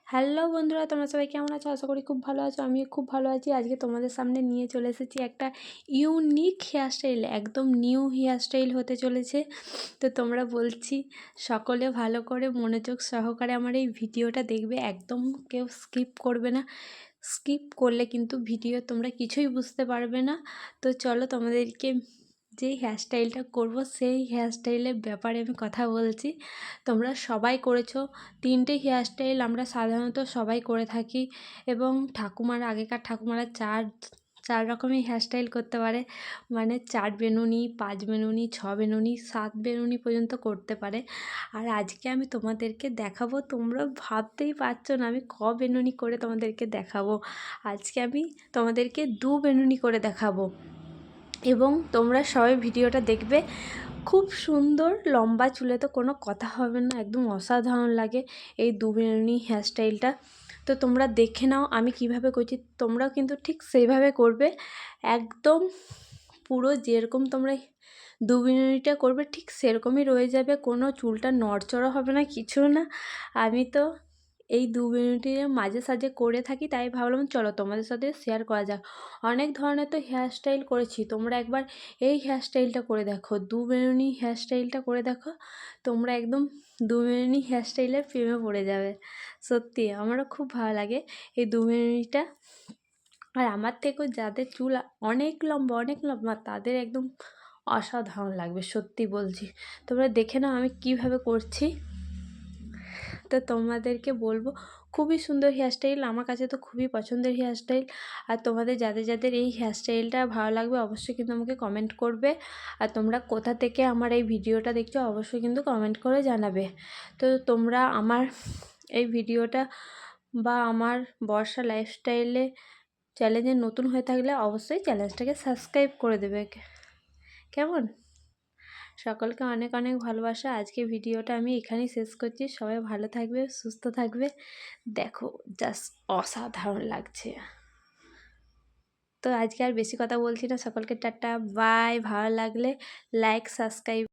Hello বন্ধুরা, তোমরা সবাই কেমন আছো? আশা করি খুব ভালো আছো। আমিও খুব ভালো আছি। আজকে তোমাদের সামনে নিয়ে চলে এসেছি একটা ইউনিক হেয়ারস্টাইল, একদম নিউ হেয়ারস্টাইল হতে চলেছে। তো তোমরা বলছি সকলে ভালো করে মনোযোগ সহকারে আমার এই ভিডিওটা দেখবে, একদম কেউ স্কিপ করবে না। স্কিপ করলে কিন্তু ভিডিও তোমরা কিছুই বুঝতে পারবে না। তো চলো তোমাদেরকে যেই হেয়ারস্টাইলটা করব সেই হেয়ারস্টাইলের ব্যাপারে আমি কথা বলছি। তোমরা সবাই করেছো। 3টে হেয়ারস্টাইল আমরা সাধারণত সবাই করে থাকি এবং আগেকার ঠাকুমারা চার রকমের হেয়ারস্টাইল করতে পারে, মানে 4 বেনুনি, 5 বেনুনি, 6 বেনুনি, 7 বেনুনি পর্যন্ত করতে পারে। আর আজকে আমি তোমাদেরকে দেখাবো, তোমরা ভাবতেই পারছো না আমি বেনুনি করে তোমাদেরকে দেখাবো। আজকে আমি তোমাদেরকে 2 বেনুনি করে দেখাবো এবং তোমরা সবাই ভিডিওটা দেখবে। খুব সুন্দর লম্বা চুলে তো কোনো কথা হবে না, একদম অসাধারণ লাগে এই 2 বেনুনি হেয়ারস্টাইলটা। তো তোমরা দেখে নাও আমি কিভাবে করছি, তোমরাও কিন্তু ঠিক সেইভাবে করবে। একদম পুরো যেরকম তোমরা 2 বেনুনিটা করবে ঠিক সেরকমই রয়ে যাবে, কোনো চুলটা নড়চড়া হবে না, কিছু না। আমি তো এই 2 বেনুনির মাঝে সাঝে করে থাকি, তাই ভাবলাম চলো তোমাদের সাথে শেয়ার করা যাক। অনেক ধরনের তো হেয়ারস্টাইল করেছি, তোমরা একবার এই হেয়ারস্টাইলটা করে দেখো, 2 বেনুনি হেয়ারস্টাইলটা করে দেখো। তোমরা একদম 2 বেনুনি হেয়ারস্টাইলের প্রেমে পড়ে যাবে। সত্যি আমারও খুব ভালো লাগে এই 2 বেনুনিটা। আর আমার থেকেও যাদের চুল অনেক লম্বা তাদের একদম অসাধারণ লাগবে, সত্যি বলছি। তোমরা দেখে নাও আমি কিভাবে করছি। তো তোমাদেরকে বলবো, খুবই সুন্দর হেয়ারস্টাইল, আমার কাছে তো খুবই পছন্দের হেয়ারস্টাইল। আর তোমাদের যাদের যাদের এই হেয়ারস্টাইলটা ভালো লাগবে অবশ্যই কিন্তু আমাকে কমেন্ট করবে। আর তোমরা কোথা থেকে আমার এই ভিডিওটা দেখছো অবশ্যই কিন্তু কমেন্ট করে জানাবে। তো তোমরা আমার এই ভিডিওটা বা আমার বর্ষা লাইফস্টাইলে চ্যালেঞ্জে নতুন হয়ে থাকলে অবশ্যই চ্যানেলটাকে সাবস্ক্রাইব করে দেবে, কেমন? সকলকে অনেক অনেক ভালোবাসা। আজকে ভিডিওটা আমি এখানেই শেষ করছি। সবাই ভালো থাকবে, সুস্থ থাকবে। দেখো জাস্ট অসাধারণ লাগছে। তো আজকে আর বেশি কথা বলছি না, সকলকে টাটা বাই। ভালো লাগলে লাইক সাবস্ক্রাইব